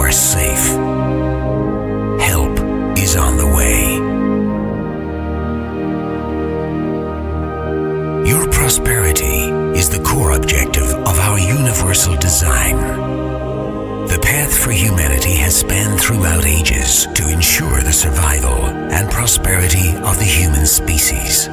are safe. Help is on the way. Your prosperity is the core objective of our universal design. The path for humanity has spanned throughout ages to ensure the survival and prosperity of the human species.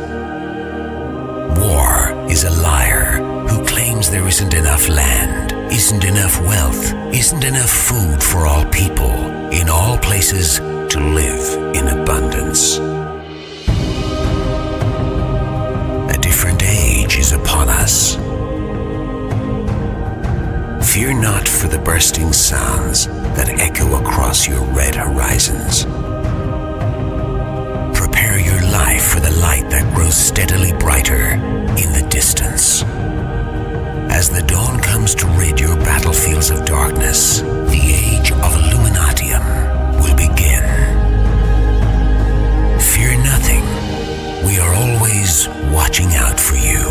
War is a liar who claims there isn't enough land, isn't enough wealth, isn't enough food for all people in all places to live in abundance. A different age is upon us. Fear not for the bursting sounds that echo across your red horizons. Prepare your life for the light that grows steadily brighter in the distance. As the dawn comes to rid your battlefields of darkness, the age of Illuminatium will begin. Fear nothing. We are always watching out for you.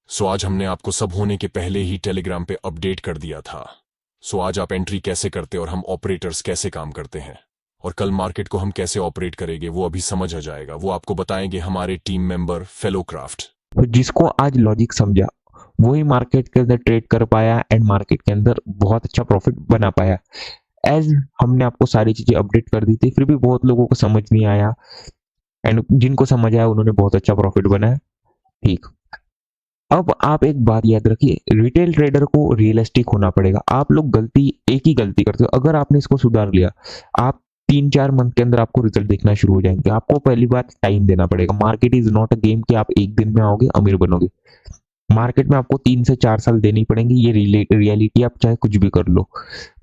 सो आज हमने आपको सब होने के पहले ही Telegram पे update कर दिया था। सो आज आप एंट्री कैसे करते और हम ऑपरेटर्स कैसे काम करते हैं और कल मार्केट को हम कैसे ऑपरेट करेंगे वो अभी समझ आ जाएगा। वो आपको बताएंगे हमारे टीम मेंबर फेलो क्राफ्ट। तो जिसको आज लॉजिक समझा वही मार्केट के अंदर ट्रेड कर पाया एंड मार्केट के अंदर बहुत अच्छा प्रॉफिट बना पाया। एज हमने आपको सारी चीजें अपडेट कर दी थी, फिर भी बहुत लोगों को समझ नहीं आया एंड जिनको समझ आया उन्होंने बहुत अच्छा प्रॉफिट बनाया। ठीक, अब आप एक बात याद रखिए, रिटेल ट्रेडर को रियलिस्टिक होना पड़ेगा। आप लोग एक ही गलती करते हो। अगर आपने इसको सुधार लिया, आप 3-4 मंथ के अंदर आपको रिजल्ट देखना शुरू हो जाएंगे। आपको पहली बात टाइम देना पड़ेगा। Market is not a game कि आप एक दिन में आओगे अमीर बनोगे। मार्केट में आपको 3 से 4 साल देने ही पड़ेंगे। ये रियलिटी, आप चाहे कुछ भी कर लो,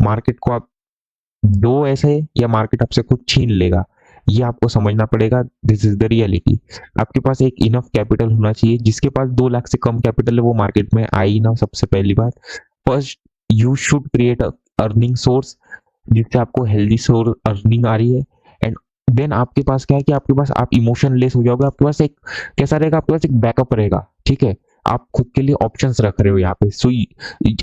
मार्केट को आप दो ऐसे या मार्केट आपसे कुछ छीन लेगा, ये आपको समझना पड़ेगा। This is the reality. आपके पास एक इनफ कैपिटल होना चाहिए। जिसके पास 2 लाख से कम कैपिटल है वो मार्केट में आई ना। सबसे पहली बात, first you should create earning source जिससे आपको हेल्दी सोर्स अर्निंग आ रही है। एंड देन आपके पास क्या है कि आपके पास आप इमोशनलेस हो जाओगे। आपके पास एक कैसा रहेगा, आपके पास एक बैकअप रहेगा। ठीक है, आप खुद के लिए ऑप्शंस रख रहे हो यहाँ पे। सो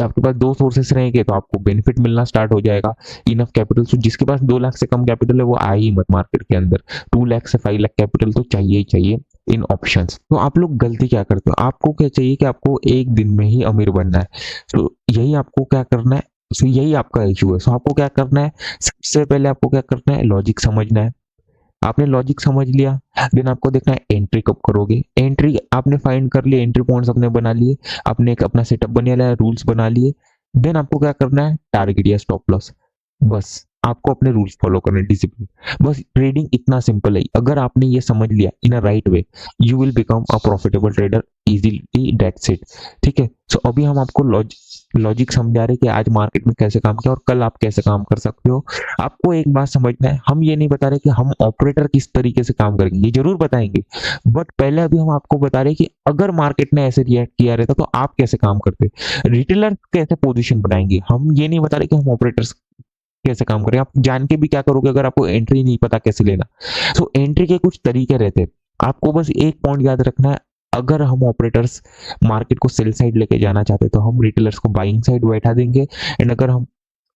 आपके पास 2 सोर्सेस रहेंगे तो आपको बेनिफिट मिलना स्टार्ट हो जाएगा। इनफ कैपिटल, सो जिसके पास 2 लाख से कम कैपिटल है वो आए ही मत मार्केट के अंदर। 2 लाख से 5 लाख कैपिटल तो चाहिए ही चाहिए इन ऑप्शंस। तो आप लोग गलती क्या करते हो, आपको क्या चाहिए कि आपको एक दिन में ही अमीर बनना है। तो यही आपको क्या करना है, सो यही आपका इशू है। सो आपको क्या करना है, सबसे पहले आपको क्या करना है, लॉजिक समझना है। आपने लॉजिक समझ लिया, देन आपको देखना है एंट्री कब करोगे। एंट्री आपने फाइंड कर लिए, एंट्री पॉइंट्स अपने बना लिए, आपने एक अपना सेटअप बना लिया, रूल्स बना लिए। देन आपको क्या करना है, टारगेट या स्टॉप लॉस। बस आपको अपने रूल्स फॉलो करने, डिसिप्लिन। बस ट्रेडिंग इतना सिंपल है। अगर आपने ये समझ लिया in a right way, you will become a profitable trader easily, that's it. ठीक है, सो अभी हम आपको लॉजिक समझा रहे कि आज मार्केट में कैसे काम किया और कल आप कैसे काम कर सकते हो। आपको एक बात समझना है, हम ये नहीं बता रहे कि हम ऑपरेटर किस तरीके से काम करेंगे, ये जरूर बताएंगे, बट पहले अभी हम आपको बता रहे कि अगर मार्केट ने ऐसे रिएक्ट किया रहता तो आप कैसे काम करते, रिटेलर कैसे पोजीशन बनाएंगे। हम ये नहीं बता रहे कि हम ऑपरेटर्स कैसे काम करें। आप जान के भी क्या करोगे अगर आपको एंट्री नहीं पता कैसे लेना। सो एंट्री के कुछ तरीके रहते हैं। आपको बस एक पॉइंट याद रखना है, अगर हम ऑपरेटर्स मार्केट को सेल साइड लेके जाना चाहते हैं तो हम रिटेलर्स को बाइंग साइड बैठा देंगे, एंड अगर हम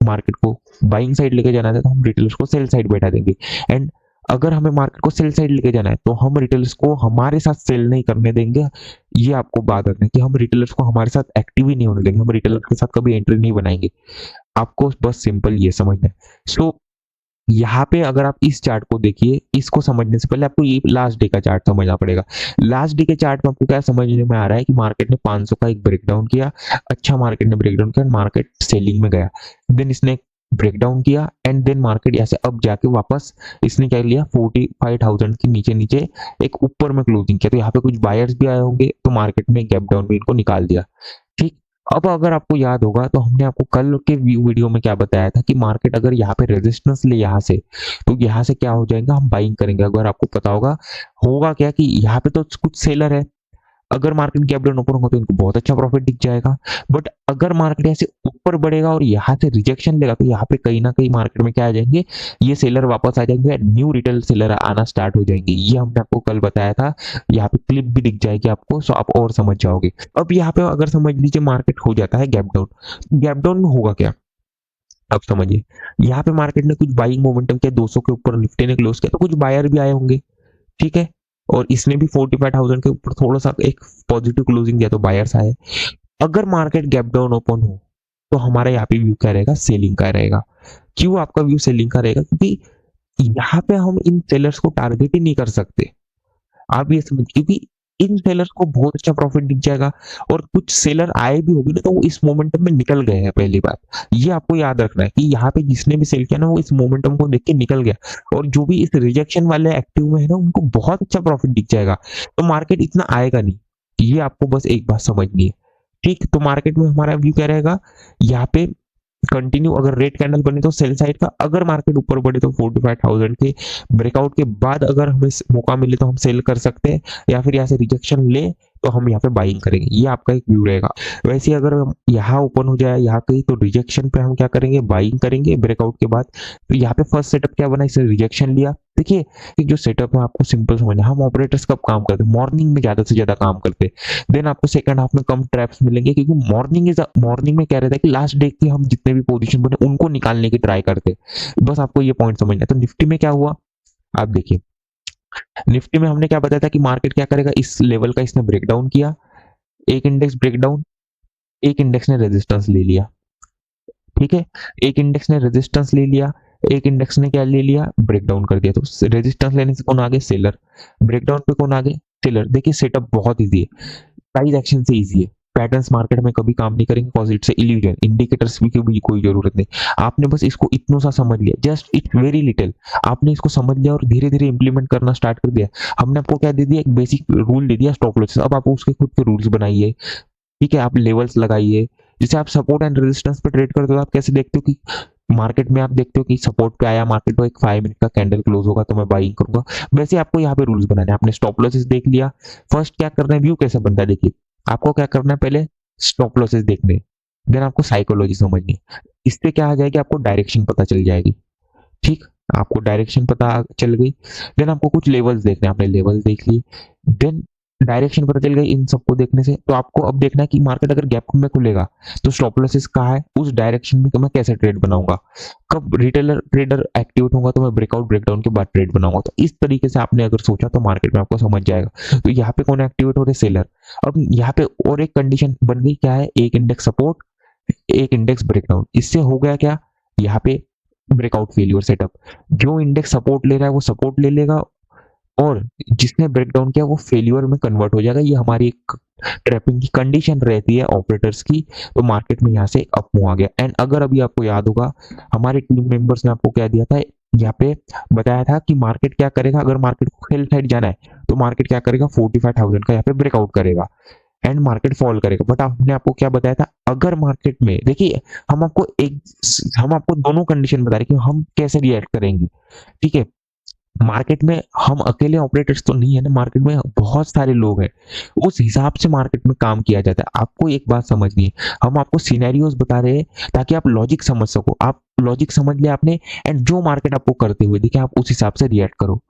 मार्केट को बाइंग साइड लेके जाना है तो हम रिटेलर्स को सेल साइड बैठा देंगे। एंड अगर हमें मार्केट को सेल साइड लेके जाना है तो हम रिटेलर्स को हमारे साथ सेल नहीं करने देंगे। ये आपको बात रखना है कि हम रिटेलर्स को हमारे साथ एक्टिव ही नहीं होने देंगे, हम रिटेलर्स के साथ कभी एंट्री नहीं बनाएंगे। आपको बस सिंपल ये समझना है। सो यहाँ पे अगर आप इस चार्ट को देखिए, इसको समझने से पहले आपको ये लास्ट डे का चार्ट समझना पड़ेगा। लास्ट डे के चार्ट में आपको क्या समझने में आ रहा है कि मार्केट ने 500 का एक ब्रेकडाउन किया, अच्छा मार्केट ने ब्रेकडाउन किया, मार्केट सेलिंग में गया, देन इसने ब्रेकडाउन किया एंड देन मार्केट ऐसे अब जाके वापस इसने क्या लिया, 45,000 के नीचे नीचे एक ऊपर में क्लोजिंग किया। तो यहाँ पे कुछ बायर्स भी आए होंगे तो मार्केट ने गैप डाउन में इनको निकाल दिया। ठीक, अब अगर आपको याद होगा तो हमने आपको कल के वीडियो में क्या बताया था कि मार्केट अगर यहाँ पे रेजिस्टेंस ले यहाँ से, तो यहाँ से क्या हो जाएगा, हम बाइंग करेंगे। अगर आपको पता होगा क्या कि यहाँ पे तो कुछ सेलर है, अगर मार्केट गैप डाउन ओपन होगा तो इनको बहुत अच्छा प्रॉफिट दिख जाएगा। बट अगर मार्केट ऐसे ऊपर बढ़ेगा और यहाँ से रिजेक्शन लेगा तो यहाँ पे कहीं ना कहीं मार्केट में क्या आ जाएंगे, ये सेलर वापस आ जाएंगे, न्यू रिटेल सेलर आना स्टार्ट हो जाएंगे। ये हमने आपको कल बताया था, यहाँ पे क्लिप भी दिख जाएगी आपको, सो आप और समझ जाओगे। अब यहाँ पे अगर समझ लीजिए मार्केट हो जाता है गैप डाउन में होगा क्या, अब समझिए, यहाँ पे मार्केट ने कुछ बाइंग मोमेंटम किया, 200 के ऊपर निफ्टी ने क्लोज किया, तो कुछ बायर भी आए होंगे, ठीक है। और इसने भी 45,000 के ऊपर थोड़ा सा एक पॉजिटिव क्लोजिंग दिया, तो बायर्स आए। अगर मार्केट गैप डाउन ओपन हो तो हमारा यहाँ पे व्यू क्या रहेगा, सेलिंग का रहेगा। क्यों आपका व्यू सेलिंग का रहेगा? क्योंकि यहाँ पे हम इन सेलर्स को टारगेट ही नहीं कर सकते। आप ये समझिए, क्योंकि इन सेलर्स को बहुत अच्छा प्रॉफिट दिख जाएगा, और कुछ सेलर आए भी होंगे ना, तो वो इस मोमेंटम में निकल गए हैं। पहली बात ये आपको याद रखना है कि यहाँ पे जिसने भी सेल किया ना, वो इस मोमेंटम को देख के निकल गया, और जो भी इस रिजेक्शन वाले एक्टिव में है ना, उनको बहुत अच्छा प्रॉफिट दिख जाएगा। तो मार्केट इतना आएगा नहीं, ये आपको बस एक बात समझनी है, ठीक। तो मार्केट में हमारा व्यू क्या रहेगा, यहाँ पे कंटिन्यू अगर रेड कैंडल बने तो सेल साइड का, अगर मार्केट ऊपर बढ़े तो 45,000 के ब्रेकआउट के बाद अगर हमें मौका मिले तो हम सेल कर सकते हैं, या फिर यहाँ से रिजेक्शन ले तो हम यहाँ पे बाइंग करेंगे। ये आपका एक व्यू रहेगा। वैसे अगर हम यहाँ ओपन हो जाए यहाँ कहीं, तो रिजेक्शन पे हम क्या करेंगे, बाइंग करेंगे ब्रेकआउट के बाद। तो यहाँ पे फर्स्ट सेटअप क्या बना, इसे रिजेक्शन लिया। देखिए एक जो सेटअप है आपको सिंपल समझना, हम ऑपरेटर्स कब काम करते हैं, मॉर्निंग में ज्यादा से ज्यादा काम करते हैं। देन आपको सेकंड हाफ में कम ट्रैप्स मिलेंगे, क्योंकि मॉर्निंग में क्या रहता है कि लास्ट डे के हम जितने भी पोजीशन बने उनको निकालने की ट्राई करते हैं। बस आपको ये पॉइंट समझना है। तो निफ्टी में क्या हुआ, आप देखिए, निफ्टी में हमने क्या बताया था कि मार्केट क्या करेगा, इस लेवल का इसने ब्रेकडाउन किया, एक इंडेक्स ब्रेकडाउन, एक इंडेक्स ने रेजिस्टेंस ले लिया, ठीक है। एक इंडेक्स ने रेजिस्टेंस ले लिया, एक इंडेक्स ने क्या ले लिया, ब्रेकडाउन कर दिया। तो रेजिस्टेंस लेने से कौन आगे, सेलर। ब्रेकडाउन पे कौन आगे, सेलर। देखिए सेटअप बहुत इजी है, प्राइस एक्शन से इजी है। पैटर्न्स मार्केट में कभी काम नहीं करेंगे, कॉज इट्स इल्यूजन। इंडिकेटर्स की भी कोई जरूरत नहीं। आपने बस इसको इतना सा समझ लिया, जस्ट इट्स वेरी लिटिल, आपने इसको समझ लिया और धीरे धीरे इंप्लीमेंट करना स्टार्ट कर दिया। हमने आपको क्या दे दिया, एक बेसिक रूल दे दिया, स्टॉप लॉस। अब आप उसके खुद के रूल्स बनाइए, ठीक है। आप लेवल्स लगाइए, जैसे आप सपोर्ट एंड रेजिस्टेंस पे ट्रेड करते हो, आप कैसे देखते हो कि मार्केट में आप देखते हो कि सपोर्ट पे आया मार्केट, तो एक 5 मिनट का कैंडल क्लोज होगा तो मैं बाइंग करूंगा। वैसे आपको यहाँ पे रूल्स बनाने हैं। आपने स्टॉप लॉसेस देख लिया, फर्स्ट क्या करना है, व्यू कैसे बनता है, देखिए आपको क्या करना है, पहले स्टॉप लॉसेस देखने, देन आपको साइकोलॉजी समझनी है। इससे क्या आ जाएगी, आपको डायरेक्शन पता चल जाएगी, ठीक। आपको डायरेक्शन पता चल गई, देन आपको कुछ लेवल्स देखने हैं, आपने लेवल देख लिए, देन डायरेक्शन पता चल गई। इन सबको देखने से तो आपको अब देखना है कि मार्केट अगर गैप में खुलेगा तो स्टॉप लॉसेस कहाँ है, उस डायरेक्शन में मैं कैसे ट्रेड बनाऊंगा, कब रिटेलर ट्रेडर एक्टिवेट होगा तो मैं ब्रेकआउट ब्रेकडाउन के बाद ट्रेड बनाऊंगा। तो इस तरीके से आपने अगर सोचा तो मार्केट में आपको समझ जाएगा। तो यहाँ पे कौन एक्टिवेट हो रहे, सेलर। अब यहाँ पे और एक कंडीशन बन गई, क्या है, एक इंडेक्स सपोर्ट, एक इंडेक्स ब्रेकडाउन। इससे हो गया क्या, यहाँ पे ब्रेकआउट फेलियर सेटअप। जो इंडेक्स सपोर्ट ले रहा है वो सपोर्ट ले लेगा, और जिसने ब्रेकडाउन किया वो फेलियर में कन्वर्ट हो जाएगा। ये हमारी एक ट्रैपिंग की कंडीशन रहती है ऑपरेटर्स की। तो मार्केट में यहाँ से अप मूव आ गया। एंड अगर अभी आपको याद होगा, हमारे टीम मेंबर्स ने आपको क्या दिया था, यहाँ पे बताया था कि मार्केट क्या करेगा, अगर मार्केट को सेल साइड जाना है तो मार्केट क्या करेगा, 45,000 का यहाँ पे ब्रेकआउट करेगा एंड मार्केट फॉल करेगा। बट हमने आपको क्या बताया था, अगर मार्केट में, देखिए हम आपको दोनों कंडीशन बता रहे कि हम कैसे रिएक्ट करेंगे, ठीक है। मार्केट में हम अकेले ऑपरेटर्स तो नहीं है ना, मार्केट में बहुत सारे लोग हैं, उस हिसाब से मार्केट में काम किया जाता है। आपको एक बात समझनी है, हम आपको सिनेरियोस बता रहे हैं ताकि आप लॉजिक समझ सको। आप लॉजिक समझ लिया आपने, एंड जो मार्केट आपको करते हुए देखिए आप उस हिसाब से रिएक्ट करो।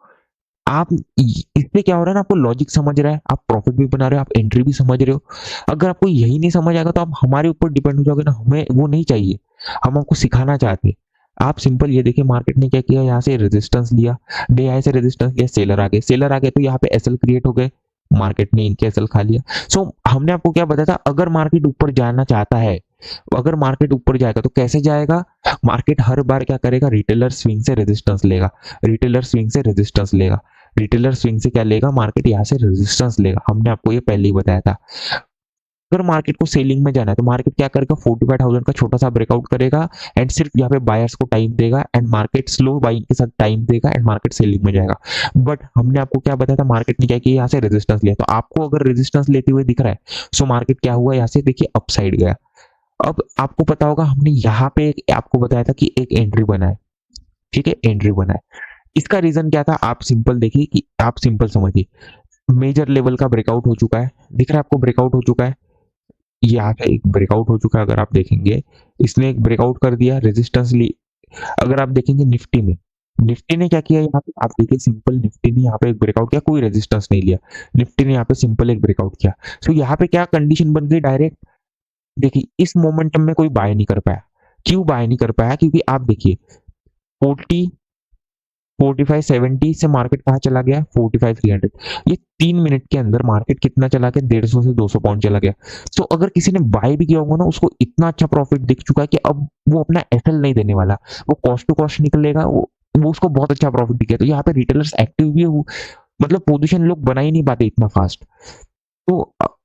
आप इससे क्या हो रहा है ना, आपको लॉजिक समझ रहा है, आप प्रॉफिट भी बना रहे हो, आप एंट्री भी समझ रहे हो। अगर आपको यही नहीं समझ आएगा तो आप हमारे ऊपर डिपेंड हो जाओगे ना, हमें वो नहीं चाहिए। हम आपको सिखाना चाहते हैं। आप सिंपल ये देखिए, मार्केट ने क्या किया, यहाँ से रेजिस्टेंस लिया, डे हाई से रेजिस्टेंस लिया, सेलर आ गए तो यहाँ पे एसएल क्रिएट हो गए, मार्केट ने इनके एसएल खा लिया। सो हमने आपको क्या बताया था, अगर मार्केट ऊपर जाना चाहता है, अगर मार्केट ऊपर जाएगा तो कैसे जाएगा, मार्केट हर बार क्या करेगा, रिटेलर स्विंग से रेजिस्टेंस लेगा, रिटेलर स्विंग से रेजिस्टेंस लेगा, रिटेलर स्विंग से क्या लेगा, मार्केट यहाँ से रेजिस्टेंस लेगा। हमने आपको ये पहले ही बताया था। अगर मार्केट को सेलिंग में जाना है तो मार्केट क्या करेगा, 45,000 का छोटा सा ब्रेकआउट करेगा एंड सिर्फ यहाँ पे बायर्स को टाइम देगा, एंड मार्केट स्लो बाइंग के साथ टाइम देगा एंड मार्केट सेलिंग में जाएगा। बट हमने आपको क्या बताया था, मार्केट ने क्या किया, यहाँ से रेजिस्टेंस लिया। तो आपको अगर रेजिस्टेंस लेते हुए दिख रहा है, सो मार्केट क्या हुआ, यहाँ से देखिए अपसाइड गया। अब आपको पता होगा, हमने यहाँ पे आपको बताया था कि एक एंट्री बना है, ठीक है, एंट्री बना है। इसका रीजन क्या था, आप सिंपल देखिए, कि आप सिंपल समझिए, मेजर लेवल का ब्रेकआउट हो चुका है, दिख रहा है आपको, ब्रेकआउट हो चुका है, यहाँ पे एक ब्रेकआउट हो चुका है। अगर आप देखेंगे, इसने एक ब्रेकआउट कर दिया, रेजिस्टेंस ली। अगर आप देखेंगे निफ्टी में, निफ्टी ने क्या किया, यहाँ पे आप देखिए सिंपल, निफ्टी ने यहाँ पे एक ब्रेकआउट किया, कोई रेजिस्टेंस नहीं लिया, निफ्टी ने यहाँ पे सिंपल एक ब्रेकआउट किया। तो यहाँ पे क्या कंडीशन बन गई, डायरेक्ट देखिए इस मोमेंटम में कोई बाय नहीं कर पाया, क्यों बाय नहीं कर पाया? क्योंकि आप देखिए 40 45 70 से मार्केट कहाँ चला गया? 45 300। ये 3 मिनट के अंदर मार्केट कितना चला गया? 150 से 200 पॉइंट चला गया। तो अगर किसी ने बाय भी किया होगा ना, उसको इतना अच्छा प्रॉफिट दिख चुका है कि अब वो अपना एसएल नहीं देने वाला, वो कॉस्ट टू कॉस्ट निकलेगा, वो उसको बहुत अच्छा प्रॉफिट दिखेगा। तो यहाँ पे रिटेलर्स एक्टिव भी है, मतलब पोजीशन लोग बना ही नहीं पाते इतना फास्ट। तो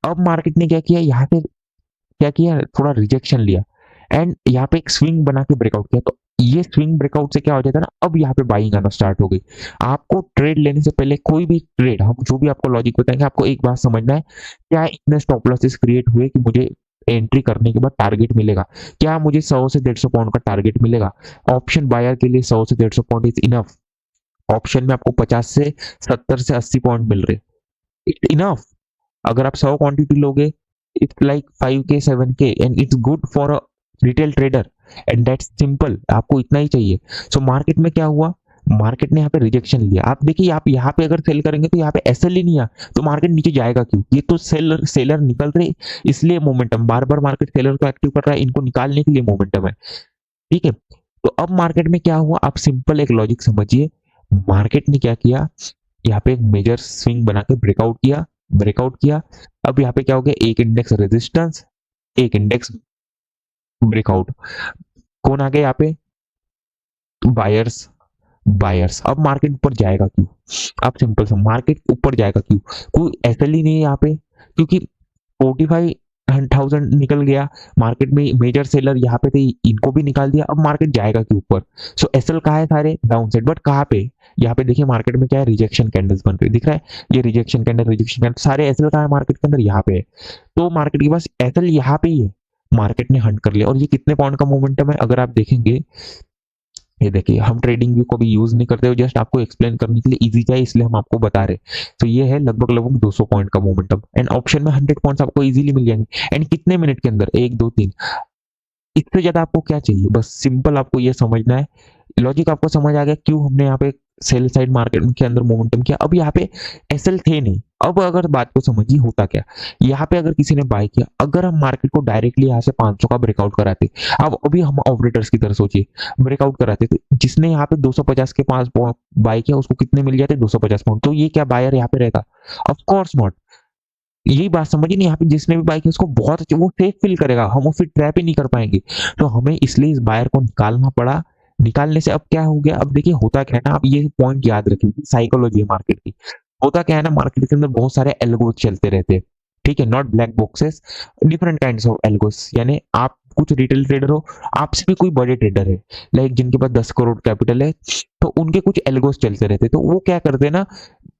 अब मार्केट ने क्या किया, यहाँ पे क्या किया, थोड़ा रिजेक्शन लिया एंड यहाँ पे एक स्विंग बना के ब्रेकआउट किया। तो ये स्विंग ब्रेकआउट से क्या हो जाता है ना, अब यहाँ पे बाइंग आना स्टार्ट हो गई। आपको ट्रेड लेने से पहले कोई भी ट्रेड, हम जो भी आपको लॉजिक बताएंगे, आपको एक बात समझना है, क्या इतने स्टॉप लॉसेस क्रिएट हुए कि मुझे एंट्री करने के बाद टारगेट मिलेगा? क्या मुझे 100 से 150 पॉइंट का टारगेट मिलेगा? ऑप्शन बायर के लिए 100 से 150 पॉइंट इज इनफ। ऑप्शन में आपको 50 से 70 से 80 पॉइंट मिल रहे, इट्स इनफ। अगर आप 100 क्वांटिटी लोगे, it's like 5K 7K and it's good for a retail trader and that's simple. आपको इतना ही चाहिए। सो मार्केट में क्या हुआ, मार्केट ने यहाँ पे रिजेक्शन लिया। आप देखिए, आप यहाँ पे अगर सेल करेंगे तो यहाँ पे एसएल ही नहीं आ, तो मार्केट नीचे जाएगा क्यों? ये तो सेलर निकल रहे, इसलिए मोमेंटम, बार बार मार्केट सेलर को एक्टिव कर रहा है, इनको निकालने के लिए मोमेंटम है। ठीक है, तो अब मार्केट में क्या हुआ, आप सिंपल एक लॉजिक समझिए। मार्केट ने क्या किया, यहाँ पे एक मेजर स्विंग बना के ब्रेकआउट किया। अब यहाँ पे क्या हो गया, एक इंडेक्स रेजिस्टेंस, एक इंडेक्स ब्रेकआउट। कौन आ गया यहाँ पे? बायर्स। बायर्स। अब मार्केट ऊपर जाएगा क्यों? आप सिंपल सा, मार्केट ऊपर जाएगा क्यों? कोई एसएल ही नहीं है यहाँ पे, क्योंकि 45,000 निकल गया। मार्केट में मेजर सेलर यहाँ पे थे, इनको भी निकाल दिया। अब मार्केट जाएगा क्यों ऊपर? सो एसएल कहाँ है? सारे डाउन साइड, बट कहाँ पे? यहाँ पे देखिए मार्केट में क्या है, रिजेक्शन कैंडल्स बन रहे, दिख रहा है? ये रिजेक्शन कैंडल सारे एसएल कहाँ है मार्केट के अंदर? यहाँ पे है। तो मार्केट के पास एसएल यहाँ पे ही है, मार्केट ने हंट कर लिया। और ये कितने पॉइंट का मोमेंटम है अगर आप देखेंगे, ये देखिए, हम ट्रेडिंग व्यू को भी यूज नहीं करते हो, जस्ट आपको एक्सप्लेन करने के लिए इजी चाहिए, इसलिए हम आपको बता रहे। तो ये है लगभग 200 पॉइंट का मोमेंटम एंड ऑप्शन में 100 पॉइंट्स आपको इजीली मिल जाएंगे। एंड कितने मिनट के अंदर? 1 2 3। इससे ज्यादा आपको क्या चाहिए? बस सिंपल आपको ये समझना है, लॉजिक आपको समझ आ गया क्यों हमने यहाँ पे सेल साइड मार्केट के अंदर मोमेंटम किया। अब यहाँ पे एसएल थे नहीं। अब अगर बात को समझिए होता क्या, यहाँ पे अगर किसी ने बाय किया, अगर हम मार्केट को डायरेक्टली यहाँ से 500 का ब्रेकआउट कराते, अब अभी हम ऑपरेटर्स की तरह सोचिए, ब्रेकआउट कराते, तो जिसने यहाँ पे 250 के पास बाय किया, उसको कितने मिल जाते? 250 पॉइंट। तो ये क्या बायर यहाँ पे रहता? Of course not. यही बात समझिए ना, यहाँ पे जिसने भी बाय किया उसको बहुत अच्छे, वो सेफ फील करेगा, हम फिर ट्रैप ही नहीं कर पाएंगे। तो हमें इसलिए इस बायर को निकालना पड़ा। निकालने से अब क्या हो गया, अब देखिए होता क्या है ना, आप ये पॉइंट याद रखिए, साइकोलॉजी है मार्केट की। होता क्या है ना, मार्केट के अंदर बहुत सारे एल्गोस चलते रहते हैं। ठीक है, not black boxes, different kinds of algos. यानी आप कुछ रिटेल ट्रेडर हो, आपसे भी कोई बड़े ट्रेडर है, लाइक जिनके पास 10 करोड़ कैपिटल है, तो उनके कुछ एल्गोस चलते रहते। तो वो क्या करते हैं ना,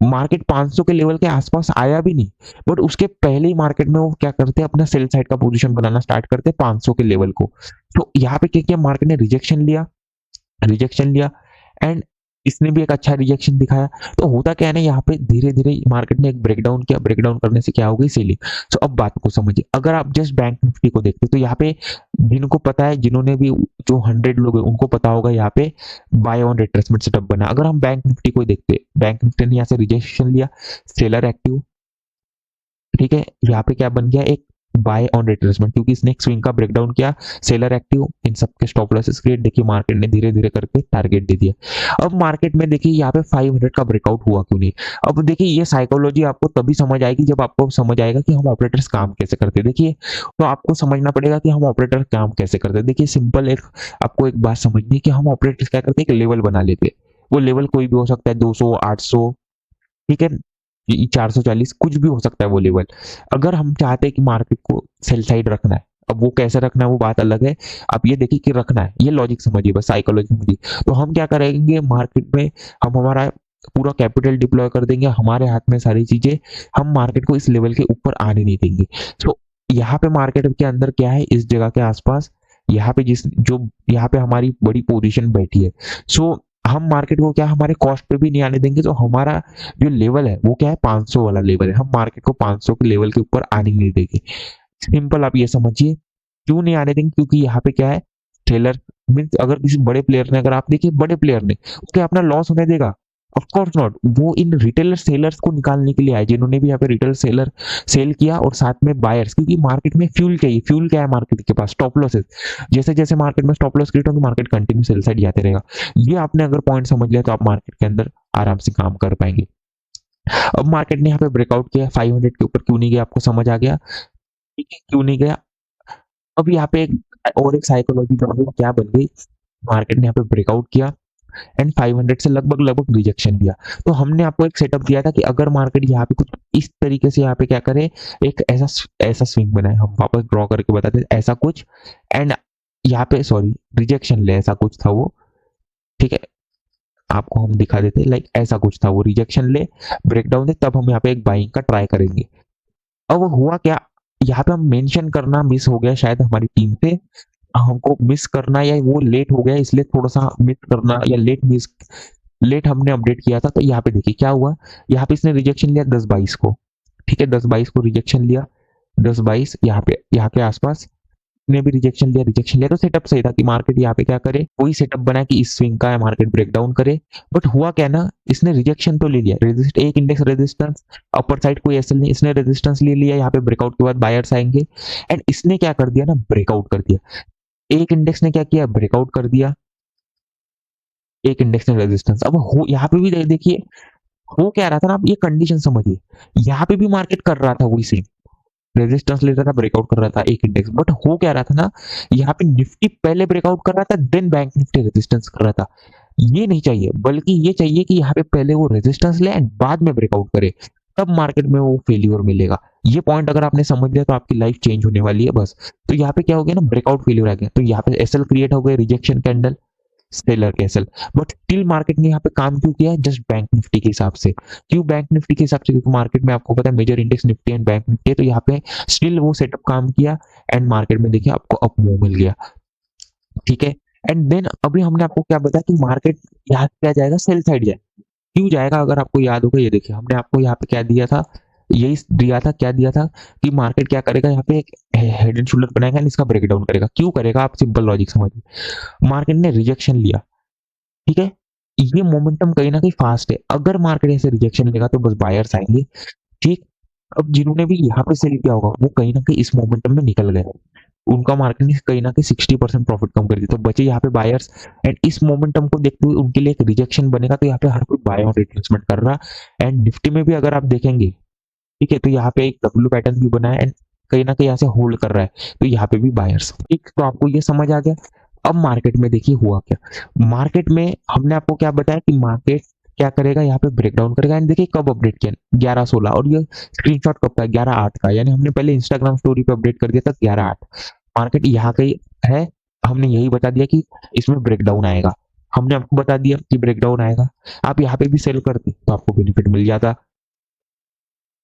मार्केट 500 के लेवल के आसपास आया भी नहीं, बट उसके पहले ही मार्केट में वो क्या करते हैं, अपना सेल साइड का पोजीशन बनाना स्टार्ट करते हैं 500 के लेवल को। तो यहाँ पे क्या किया, मार्केट ने रिजेक्शन लिया एंड इसने भी एक अच्छा रिजेक्शन दिखाया। तो होता क्या है ना, यहाँ पे धीरे धीरे मार्केट ने एक ब्रेकडाउन किया, ब्रेकडाउन करने से क्या हो गई, सेलिंग। तो अब बात को समझिए, अगर आप जस्ट बैंक निफ्टी को देखते तो यहाँ पे जिनको पता है, जिन्होंने भी, जो 100 लोग हैं उनको पता होगा, यहाँ पे बाय ऑन रिट्रेसमेंट सेटअप बना। अगर हम बैंक निफ्टी को देखते, बैंक निफ्टी ने यहाँ से रिजेक्शन लिया, सेलर एक्टिव। ठीक है, यहाँ पे क्या बन गया, एक बाय ऑन रिट्रेसमेंट, क्योंकि इसने एक स्विंग का ब्रेकडाउन किया, सेलर एक्टिव, इन सबके स्टॉप लॉसेस क्रिएट। देखिए मार्केट ने धीरे धीरे करके टारगेट दे दिया। अब मार्केट में देखिए यहाँ पे 500 का ब्रेकआउट हुआ क्यों नहीं? अब देखिए ये साइकोलॉजी आपको तभी समझ आएगी जब आपको समझ आएगा कि हम ऑपरेटर्स काम कैसे करते हैं। देखिए, तो आपको समझना पड़ेगा कि हम ऑपरेटर काम कैसे करते हैं। देखिए सिंपल, एक आपको एक बात समझनी है कि हम ऑपरेटर्स क्या करते हैं, एक लेवल बना लेते हैं। वो लेवल कोई भी हो सकता है, 200, 800, ठीक है, 440, कुछ भी हो सकता है वो लेवल। अगर हम चाहते हैं कि मार्केट को सेल साइड रखना है, अब वो कैसे रखना है वो बात अलग है। आप ये देखिए कि रखना है, ये लॉजिक समझिए, बस साइकोलॉजी समझिए। तो हम क्या करेंगे, मार्केट में हम हमारा पूरा कैपिटल डिप्लॉय कर देंगे, हमारे हाथ में सारी चीजें, हम मार्केट को इस लेवल के ऊपर आने नहीं देंगे। तो यहाँ पे मार्केट के अंदर क्या है, इस जगह के आसपास, यहाँ पे यहाँ पे हमारी बड़ी पोजीशन बैठी है। सो हम मार्केट को क्या, हमारे कॉस्ट पे भी नहीं आने देंगे। तो हमारा जो लेवल है वो क्या है, 500 वाला लेवल है। हम मार्केट को 500 के लेवल के ऊपर आने नहीं देंगे। सिंपल आप ये समझिए, क्यों नहीं आने देंगे, क्योंकि यहाँ पे क्या है, ट्रेलर मीन्स अगर किसी बड़े प्लेयर ने, अगर आप देखिए बड़े प्लेयर ने, उसके अपना लॉस होने देगा? ऑफ कोर्स नॉट, वो इन रिटेलर सेलर्स को निकालने के लिए आए जिन्होंने भी यहाँ पे रिटेल सेलर सेल किया और साथ में बायर्स, क्योंकि मार्केट में फ्यूल चाहिए। फ्यूल क्या है मार्केट के पास? Stop losses. जैसे जैसे मार्केट में स्टॉप लॉस क्रिएट होंगे मार्केट कंटिन्यू सेल साइड जाते रहेगा। ये आपने अगर पॉइंट समझ लिया तो आप मार्केट के अंदर आराम से काम कर पाएंगे। अब मार्केट ने यहाँ पे ब्रेकआउट किया, 500 के ऊपर क्यों नहीं गया आपको समझ आ गया, ठीक है, क्यों नहीं गया। अब यहाँ पे और एक साइकोलॉजी प्रॉब्लम क्या बन गई, मार्केट ने यहाँ पे ब्रेकआउट किया एंड 500 से लगभग लगभग रिजेक्शन दिया। तो हमने आपको एक सेटअप दिया था कि अगर मार्केट यहाँ पे कुछ इस तरीके से यहाँ पे क्या करे, एक ऐसा ऐसा स्विंग बनाए, हम वापस ड्रॉ करके बताते हैं ऐसा कुछ, एंड यहाँ पे सॉरी रिजेक्शन ले, ऐसा कुछ था वो, ठीक है, आपको हम दिखा देते लाइक ऐसा कुछ था वो, रिजेक्शन ले ब्रेकडाउन दे, तब हम यहाँ पे एक बाइंग का ट्राई करेंगे। अब हुआ क्या, यहाँ पे हम मेंशन करना मिस हो गया शायद हमारी टीम से, हमको मिस करना या वो लेट हो गया इसलिए थोड़ा सा मिस करना या लेट हमने अपडेट किया था। तो यहाँ पे देखिए क्या हुआ, यहाँ पे इसने रिजेक्शन लिया 10-22 को, ठीक है, 10-22 को रिजेक्शन लिया, 10-22 यहाँ के आसपास ने भी रिजेक्शन लिया। तो सेटअप सही था कि मार्केट यहाँ पे क्या करे, वही सेटअप बना कि इस स्विंग का मार्केट ब्रेकडाउन करे। बट हुआ क्या ना, इसने रिजेक्शन तो ले लिया, एक इंडेक्स रेजिस्टेंस अपर साइड कोई एसएल नहीं, इसने रेजिस्टेंस ले लिया, यहाँ पे ब्रेकआउट के बाद बायर्स आएंगे एंड इसने क्या कर दिया ना, ब्रेकआउट कर दिया। एक इंडेक्स ने क्या किया, ब्रेकआउट कर दिया, एक इंडेक्स ने रेजिस्टेंस। अब हो यहाँ पे भी देखिए हो क्या रहा था ना, आप ये कंडीशन समझिए, यहाँ पे भी मार्केट कर रहा था वही सेम, रेजिस्टेंस ले रहा था, ब्रेकआउट कर रहा था एक इंडेक्स। बट हो क्या रहा था ना, यहाँ पे निफ्टी पहले ब्रेकआउट कर रहा था देन बैंक निफ्टी रेजिस्टेंस कर रहा था। ये नहीं चाहिए, बल्कि ये चाहिए कि यहाँ पे पहले वो रेजिस्टेंस ले एंड बाद में ब्रेकआउट करे, तब मार्केट में वो फेल्यूर मिलेगा। ये पॉइंट अगर आपने समझ लिया तो आपकी लाइफ चेंज होने वाली है बस। तो यहाँ पे क्या हो गया ना, ब्रेकआउट फेल्यूर आ गया, तो यहाँ पे एसएल क्रिएट हो गए, rejection candle, seller castle. But still market ने यहाँ पे काम क्यों किया, जस्ट बैंक निफ्टी के हिसाब से। क्यों बैंक निफ्टी के हिसाब से, क्योंकि मार्केट में आपको पता है major index Nifty and bank Nifty है, तो यहाँ पे स्टिल वो सेटअप काम किया एंड मार्केट में देखिए आपको अप मूव मिल गया, ठीक है। एंड देन अभी हमने आपको क्या बताया कि मार्केट यहाँ क्या जाएगा, सेल साइड जाए, क्यों जाएगा, अगर आपको याद होगा, ये देखिए हमने आपको यहाँ पे क्या दिया था, यही दिया था, क्या दिया था कि मार्केट क्या करेगा, यहाँ पे एक हेड एंड शोल्डर बनाएगा एंड इसका ब्रेकडाउन करेगा। क्यों करेगा, आप सिंपल लॉजिक समझिए, मार्केट ने रिजेक्शन लिया, ठीक है, ये मोमेंटम कहीं ना कहीं फास्ट है, अगर मार्केट ऐसे रिजेक्शन लेगा तो बस बायर्स आएंगे, ठीक। अब जिन्होंने भी यहाँ पे सेल किया होगा वो कहीं ना कहीं इस मोमेंटम में निकल गए, उनका मार्केट ने कहीं ना कहीं 60% प्रॉफिट कम कर दिया, तो बचे यहाँ पे बायर्स एंड इस मोमेंटम को देखते हुए उनके लिए एक रिजेक्शन बनेगा, तो यहाँ पे हर कोई बाय ऑन रिट्रेसमेंट कर रहा। एंड निफ्टी में भी अगर आप देखेंगे, ठीक है, तो यहाँ पे एक डब्ल्यू पैटर्न भी बना है एंड कहीं ना कहीं यहाँ से होल्ड कर रहा है, तो यहाँ पे भी बायर्स, ठीक। तो आपको ये समझ आ गया। अब मार्केट में देखिए हुआ क्या, मार्केट में हमने आपको क्या बताया कि मार्केट क्या करेगा, यहाँ पे ब्रेकडाउन करेगा एंड देखिए कब अपडेट किया, 11/16, और ये स्क्रीनशॉट कब का, 11/8 का, यानी हमने पहले इंस्टाग्राम स्टोरी पे अपडेट कर दिया था 11/8। मार्केट यहाँ कहीं है, हमने यही बता दिया कि इसमें ब्रेकडाउन आएगा, हमने आपको बता दिया कि ब्रेकडाउन आएगा, आप यहाँ पे भी सेल करते तो आपको बेनिफिट मिल जाता।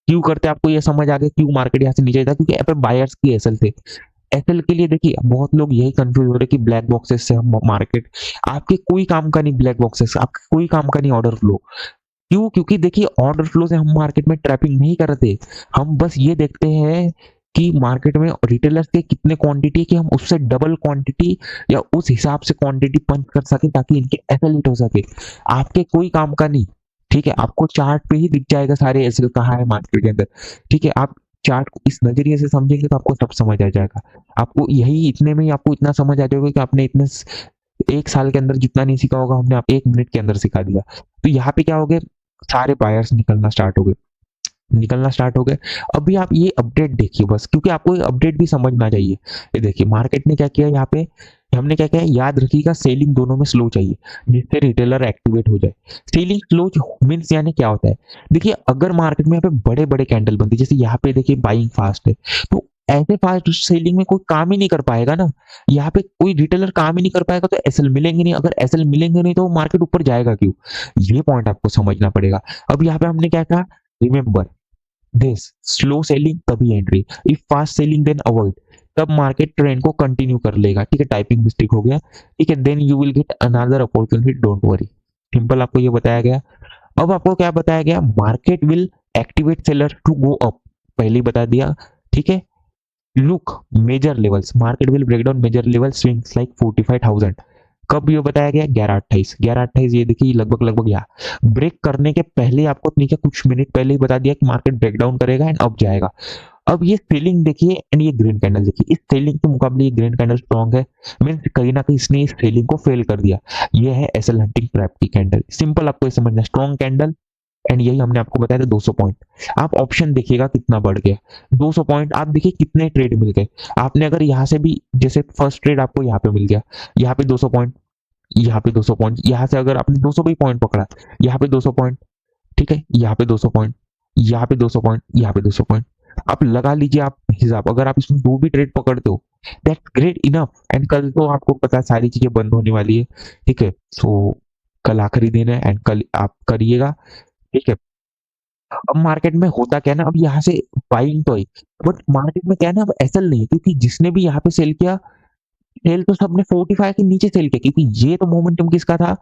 क्यों करते, आपको ये समझ आ गया क्यों मार्केट यहाँ से नीचे था, क्योंकि यहाँ पे बायर्स की एसएल थे। एसएल के लिए देखिए बहुत लोग यही कंफ्यूज हो रहे कि ब्लैक बॉक्सेस से हम मार्केट, आपके कोई काम का नहीं ब्लैक बॉक्सेस, आपके कोई काम का नहीं ऑर्डर फ्लो। क्यों, क्योंकि देखिए ऑर्डर फ्लो से हम मार्केट में ट्रैपिंग नहीं करते, हम बस ये देखते हैं कि मार्केट में रिटेलर्स के कितने क्वांटिटी कि हम उससे डबल क्वांटिटी या उस हिसाब से क्वांटिटी पंच कर सके ताकि इनके एसएल हिट हो सके, आपके कोई काम का नहीं, ठीक है। आपको चार्ट पे ही दिख जाएगा सारे एसएल कहाँ है मार्केट के अंदर, ठीक है। आप चार्ट को इस नजरिए से समझेंगे तो आपको सब समझ आ जाएगा, आपको यही इतने में ही आपको इतना समझ आ जाएगा कि आपने इतने 1 साल के अंदर जितना नहीं सीखा होगा हमने आप 1 मिनट के अंदर सिखा दिया। तो यहाँ पे क्या हो गया, सारे बायर्स निकलना स्टार्ट हो गए। अभी आप ये अपडेट देखिए बस, क्योंकि आपको ये अपडेट भी समझना चाहिए। ये देखिए मार्केट ने क्या किया, यहाँ पे हमने क्या किया, याद रखिएगा सेलिंग दोनों में स्लो चाहिए जिससे रिटेलर एक्टिवेट हो जाए। सेलिंग स्लो मीन्स यानी क्या होता है, देखिए अगर मार्केट में यहाँ पे बड़े बड़े कैंडल बनती है, जैसे यहाँ पे देखिए बाइंग फास्ट है, तो ऐसे फास्ट सेलिंग में कोई काम ही नहीं कर पाएगा ना, यहाँ पे कोई रिटेलर काम ही नहीं कर पाएगा तो एसएल मिलेंगे नहीं, अगर एसएल मिलेंगे नहीं तो मार्केट ऊपर जाएगा क्यों, ये पॉइंट आपको समझना पड़ेगा। अब यहाँ पे हमने क्या कहा, रिमेंबर दिस, स्लो सेलिंग तभी entry, if fast selling then avoid, तब मार्केट ट्रेंड को कंटिन्यू कर लेगा, ठीक है। टाइपिंग मिस्टेक हो गया, ठीक है, then you will get another opportunity, don't worry, simple आपको ये बताया गया। अब आपको क्या बताया गया, market will activate seller to go up, पहले ही बता दिया, ठीक है। Look major levels, market will break down major level swings like 45,000, कब ये बताया गया? 11:28, 11:28 ये देखिए लगभग लगभग यहाँ ब्रेक करने के पहले आपको नहीं क्या कुछ मिनट पहले ही बता दिया कि मार्केट ब्रेक डाउन करेगा एंड अप जाएगा। अब ये सेलिंग देखिए एंड ये ग्रीन कैंडल देखिए, इस सेलिंग के मुकाबले ये ग्रीन कैंडल स्ट्रॉन्ग है, मीन्स कहीं ना कहीं इसने इस सेलिंग को फेल कर दिया। ये है एसएल हंटिंग ट्रैप की कैंडल, सिंपल आपको ये समझना है, स्ट्रॉन्ग कैंडल एंड यही हमने आपको बताया था 200 पॉइंट। आप ऑप्शन देखिएगा कितना बढ़ गया 200 पॉइंट। आप देखिए कितने ट्रेड मिल गए आपने, अगर यहाँ से भी जैसे फर्स्ट ट्रेड आपको यहाँ पे मिल गया, यहाँ पे 200 पॉइंट, यहाँ पे 200 पॉइंट, यहाँ से अगर आपने 200 भी पॉइंट पकड़ा, यहाँ पे 200 पॉइंट, ठीक है, यहाँ पे 200 पॉइंट, यहाँ पे 200 पॉइंट, यहाँ पे 200 पॉइंट, आप लगा लीजिए आप हिसाब, अगर आप इसमें 2 भी ट्रेड पकड़ते हो दैट्स ग्रेट इनफ। एंड कल तो आपको पता है सारी चीजें बंद होने वाली है, ठीक है, सो कल आखिरी दिन है एंड कल आप करिएगा, ठीक है। अब मार्केट में होता क्या है ना, अब यहाँ से बाइंग तो है, बट मार्केट में क्या है ना, अब ऐसा नहीं है, क्योंकि जिसने भी यहाँ पे सेल किया, सेल तो सबने 45 के नीचे सेल किया, क्योंकि ये तो मोमेंटम किसका था,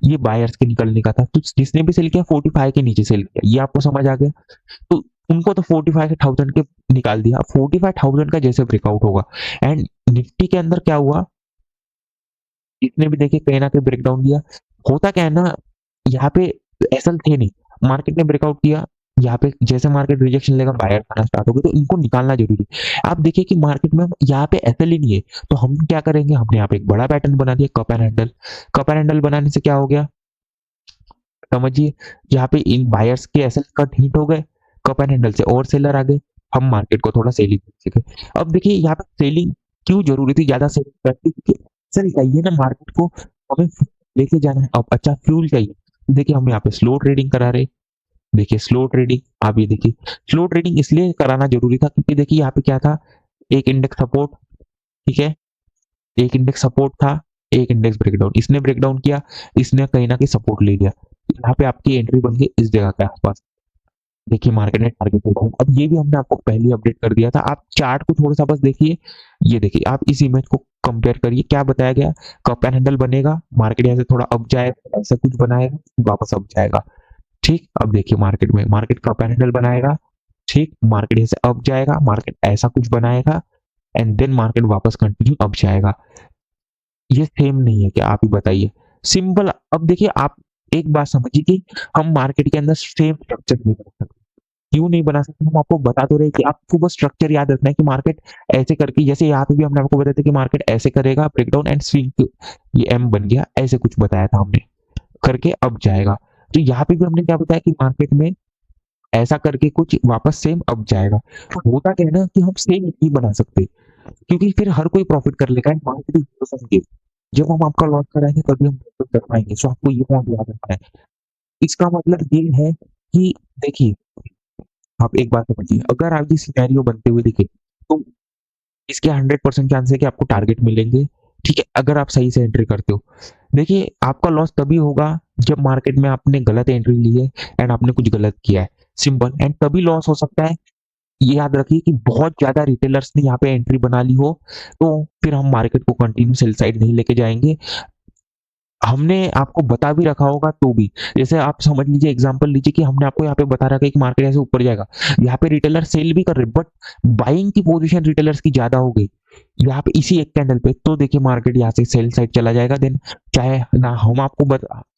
ये बायर्स के निकलने का था, तो जिसने भी सेल किया 45 के नीचे सेल किया, ये आपको समझ आ गया। तो उनको तो 45,000 के निकाल दिया, 45,000 का जैसे ब्रेकआउट होगा एंड निफ्टी के अंदर क्या हुआ, इसने भी देखिए कहीं ना कहीं ब्रेकडाउन दिया। होता क्या है ना, यहाँ पे ऐसा थे नहीं, मार्केट ने ब्रेकआउट किया, यहाँ पे जैसे मार्केट रिजेक्शन लेगा बायर आना स्टार्ट हो गया, तो इनको निकालना जरूरी। आप देखिए कि मार्केट में यहाँ पे एसएल ही नहीं है, तो हम क्या करेंगे, हमने यहाँ पे एक बड़ा पैटर्न बना दिया cup and handle. Cup and handle बनाने से क्या हो गया समझिए, यहाँ पे इन बायर्स के एसएल कट हिट हो गए, कप एंड हैंडल से और सेलर आ गए, हम मार्केट को थोड़ा सेलिंग सीखे। अब देखिए यहाँ पे सेलिंग क्यों जरूरी थी, ज्यादा सेलिंग करती, क्योंकि सर चाहिए ना मार्केट को, हमें लेके जाना है, अब अच्छा फ्यूल चाहिए। देखिए हम यहाँ पे स्लो ट्रेडिंग करा रहे, देखिए स्लो ट्रेडिंग, आप ये देखिए स्लो ट्रेडिंग इसलिए कराना जरूरी था क्योंकि देखिए यहाँ पे क्या था, एक इंडेक्स सपोर्ट, ठीक है, एक इंडेक्स सपोर्ट था, एक इंडेक्स ब्रेकडाउन, इसने ब्रेकडाउन किया, इसने कहीं ना कहीं सपोर्ट ले लिया, यहाँ पे आपकी एंट्री बन गई इस जगह के आसपास। देखिए मार्केट ने टारगेट देखा, अब ये भी हमने आपको पहले अपडेट कर दिया था। आप चार्ट को थोड़ा सा बस देखिए, ये देखिए आप इस इमेज को कंपेयर करिए, क्या बताया गया, कप एंड हैंडल बनेगा, मार्केट यहाँ से थोड़ा अप जाएगा, ऐसा कुछ बनाएगा, वापस अप जाएगा, ठीक। अब देखिए मार्केट में, मार्केट कप एंड हैंडल बनाएगा, ठीक, मार्केट यहाँ से अप जाएगा, मार्केट ऐसा कुछ बनाएगा एंड देन मार्केट वापस कंटिन्यू अप जाएगा। ये सेम नहीं है, क्या आप ही बताइए, सिंपल। अब देखिए आप एक बात समझिए कि हम मार्केट के अंदर सेम स्ट्रक्चर नहीं बना सकते, क्यों नहीं बना सकते, हम आपको बता तो रहे कि आपको बस स्ट्रक्चर याद रखना है कि मार्केट ऐसे करके, जैसे यहाँ पे भी हमने आपको बताया था कि मार्केट ऐसे करेगा ब्रेकडाउन एंड स्विंग, ये एम बन गया, ऐसे कुछ बताया था हमने, करके अब जाएगा। तो यहाँ पे भी हमने क्या बताया कि मार्केट में ऐसा करके कुछ वापस सेम अब जाएगा। तो होता क्या है ना कि हम सेम नहीं बना सकते, क्योंकि फिर हर कोई प्रॉफिट कर लेगा and market is zero sum game. जब हम आपका लॉस कराएंगे तभी हम प्रॉफिट कर पाएंगे, सो आपको ये पॉइंट याद रखना है। इसका मतलब ये है कि देखिए आप एक बात समझिए, अगर आप ये सिनेरियो बनते हुए दिखे तो इसके 100% चांस है कि आपको टारगेट मिलेंगे, ठीक है, अगर आप सही से एंट्री करते हो। देखिए आपका लॉस तभी होगा जब मार्केट में आपने गलत एंट्री ली है एंड आपने कुछ गलत किया है, सिंपल। एंड तभी लॉस हो सकता है, ये याद रखिए कि बहुत ज्यादा रिटेलर्स ने यहाँ पे एंट्री बना ली हो, तो फिर हम मार्केट को कंटिन्यू सेल साइड नहीं लेके जाएंगे। हमने आपको बता भी रखा होगा तो भी, जैसे आप समझ लीजिए, एग्जांपल लीजिए कि हमने आपको यहाँ पे बता रखा है कि मार्केट ऐसे ऊपर जाएगा, यहाँ पे रिटेलर सेल भी कर रहे, बट बाइंग की पोजीशन रिटेलर्स की ज्यादा हो गई यहाँ पे इसी एक कैंडल पे, तो देखिए मार्केट यहाँ से सेल साइड चला जाएगा। देन चाहे ना हम आपको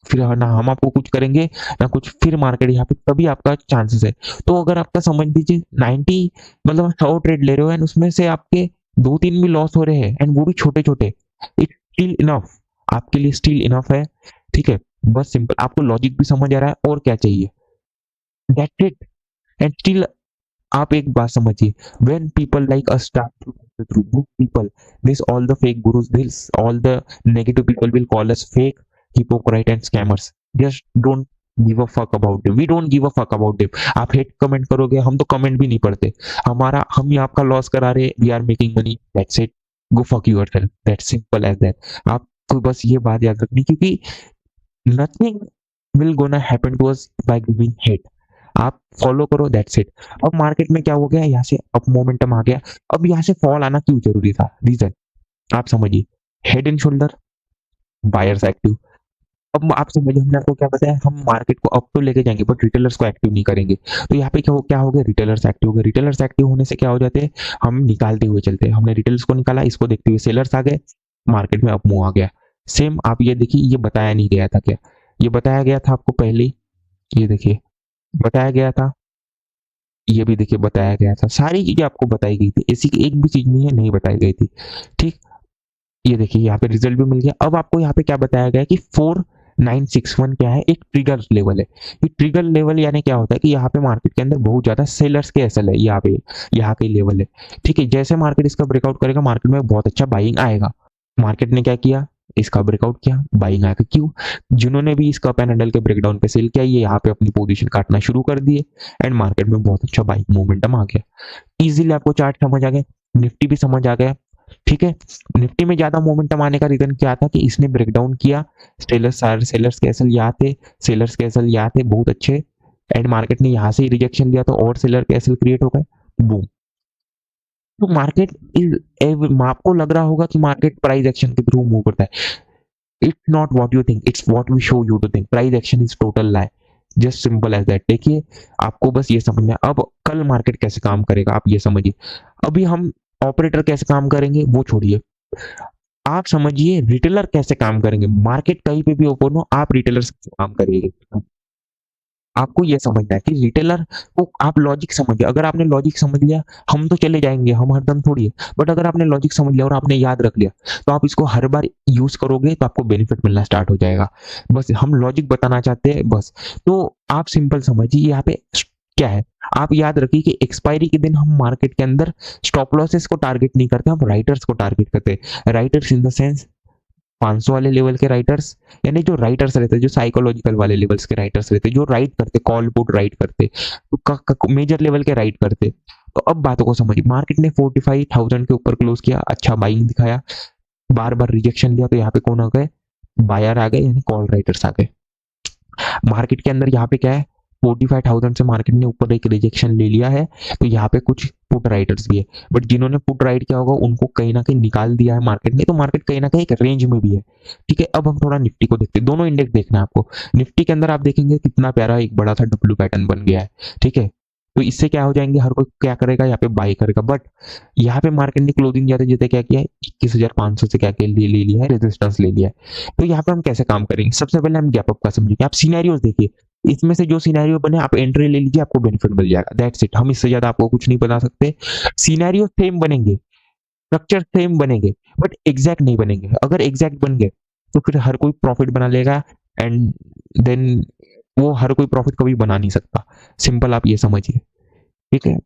फिर ना हम आपको कुछ करेंगे ना कुछ, फिर मार्केट यहाँ पे तभी आपका चांसेस है। तो अगर आपका समझ लीजिए 90 मतलब 100 ट्रेड ले रहे हो एंड उसमें से आपके 2-3 भी लॉस हो रहे हैं एंड वो भी छोटे छोटे, इट्स स्टिल इनफ, आपके लिए स्टिल इनफ है, ठीक है। बस सिंपल, आपको लॉजिक भी समझ आ रहा है और क्या चाहिए, दैट्स इट। एंड स्टिल आप एक बात समझिए, when people like us start to go through these people, this all the fake gurus, this all the negative people will call us fake, hypocrite and scammers. Just don't give a fuck about them. We don't give a fuck about them. आप hate comment करोगे, हम तो comment भी नहीं पढ़ते, हमारा हम ही आपका लॉस करा रहे, we are making money, that's it, go fuck yourself, that's simple as that। आपको बस ये बात याद रखनी, क्योंकि nothing will gonna happen to us by giving hate, आप फॉलो करो, दैट्स इट। अब मार्केट में क्या हो गया, यहाँ से अप मोमेंटम आ गया, अब यहाँ से फॉल आना क्यों जरूरी था, रीजन आप समझिए, head and shoulder, buyers active. अब आप समझिए हमने आपको क्या बताया, हम मार्केट को अप तो लेके जाएंगे बट रिटेलर्स को एक्टिव नहीं करेंगे। तो यहाँ पे क्या हो गया, रिटेलर्स एक्टिव हो गए, रिटेलर्स एक्टिव होने से क्या हो जाते हैं, हम निकालते हुए चलते हैं, हमने रिटेलर्स को निकाला, इसको देखते हुए सेलर्स आ गए, मार्केट में अप मूव आ गया, सेम आप ये देखिए, ये बताया नहीं गया था क्या, ये बताया गया था आपको पहले ही, ये देखिए बताया गया था, ये भी देखिए बताया गया था, सारी चीजें आपको बताई गई थी, ऐसी एक भी चीज नहीं है नहीं बताई गई थी। ठीक, ये देखिए यहाँ पे रिजल्ट भी मिल गया। अब आपको यहाँ पे क्या बताया गया कि 4961 क्या है, एक ट्रिगर लेवल है। ये ट्रिगर लेवल यानी क्या होता है कि यहाँ पे मार्केट के अंदर बहुत ज्यादा सेलर्स के एसएल है, यहाँ पे यहाँ के लेवल है। ठीक है, जैसे मार्केट इसका ब्रेकआउट करेगा मार्केट में बहुत अच्छा बाइंग आएगा। मार्केट ने क्या किया, इसका ब्रेकआउट किया, बाइंग आएगा। क्यों, जिन्होंने भी इसका पेन हैंडल के ब्रेकडाउन पे सेल किया, ये यहाँ पे अपनी पोजीशन काटना शुरू कर दिए एंड मार्केट में बहुत अच्छा बाइंग मोमेंटम आ गया। इजीली आपको चार्ट समझ आ गया, निफ्टी भी समझ आ गया। ठीक है, निफ्टी में ज्यादा मोमेंटम आने का रीजन क्या था कि इसने ब्रेकडाउन किया, सेलर्स कैसल यहाँ थे, सेलर्स कैसल यहाँ थे बहुत अच्छे, एंड मार्केट ने यहाँ से ही रिजेक्शन लिया तो और सेलर कैसल क्रिएट हो गए, बूम। तो मार्केट इज, आपको लग रहा होगा कि मार्केट प्राइस एक्शन के थ्रू मूव करता है, it's not what you think, it's what we show you to think. Price action is total lie, just simple as that. देखिए आपको बस ये समझना है। अब कल मार्केट कैसे काम करेगा आप ये समझिए। अभी हम ऑपरेटर कैसे काम करेंगे वो छोड़िए, आप समझिए रिटेलर कैसे काम करेंगे। मार्केट कहीं पे भी ओपन हो, आप रिटेलर से काम करिए। आपको ये समझना है कि रिटेलर को आप लॉजिक समझिए। अगर आपने लॉजिक समझ लिया, हम तो चले जाएंगे, हम हरदम थोड़ी है, बट अगर आपने लॉजिक समझ लिया और आपने याद रख लिया तो आप इसको हर बार यूज करोगे तो आपको बेनिफिट मिलना स्टार्ट हो जाएगा। बस हम लॉजिक बताना चाहते हैं बस। तो आप सिंपल समझिए यहाँ पे क्या है, आप याद रखिए कि एक्सपायरी के दिन हम मार्केट के अंदर स्टॉप लॉसेस को टारगेट नहीं करते, हम राइटर्स को टारगेट करते हैं। राइटर्स इन द सेंस 500 वाले लेवल के राइटर्स, यानी जो राइटर्स रहते हैं, जो साइकोलॉजिकल वाले लेवल्स के राइटर्स रहते हैं, जो राइट करते, कॉल पुट राइट करते, तो मेजर लेवल के राइट करते। तो अब बातों को समझिए, मार्केट ने 45,000 के ऊपर क्लोज किया, अच्छा बाइंग दिखाया, बार बार रिजेक्शन लिया, तो यहाँ पे कौन आ गए, बायर आ गए, यानी कॉल राइटर्स आ गए। मार्केट के अंदर यहाँ पे क्या है, 45,000 से मार्केट ने ऊपर एक रिजेक्शन ले लिया है, तो यहाँ पे कुछ पुट राइटर्स भी है, बट जिन्होंने पुट राइट किया होगा उनको कहीं ना कहीं निकाल दिया है मार्केट ने, तो मार्केट कहीं ना कहीं एक रेंज में भी है। ठीक है, अब हम थोड़ा निफ्टी को देखते हैं, दोनों इंडेक्स देखना है आपको। निफ्टी के अंदर आप देखेंगे कितना प्यारा एक बड़ा सा डब्ल्यू पैटर्न बन गया है। ठीक है, तो इससे क्या हो जाएंगे, हर कोई क्या करेगा, यहाँ पे बाई करेगा, बट यहाँ पे मार्केट ने क्लोजिंग जाते जाते क्या किया है, 21,500 से क्या ले लिया है, रेजिस्टेंस ले लिया है। तो यहाँ पे हम कैसे काम करेंगे, सबसे पहले हम गैप अप का समझेंगे। आप सिनेरियोस देखिए, इसमें से जो सिनेरियो बने आप एंट्री ले लीजिए, आपको बेनिफिट मिल जाएगा, दैट्स इट। हम इससे ज्यादा आपको कुछ नहीं बता सकते। सिनेरियो सेम बनेंगे, स्ट्रक्चर सेम बनेंगे, बट एग्जैक्ट नहीं बनेंगे। अगर एग्जैक्ट बन गए तो फिर हर कोई प्रॉफिट बना लेगा, एंड देन वो हर कोई प्रॉफिट कभी बना नहीं सकता। सिंपल आप ये समझिए। ठीक है,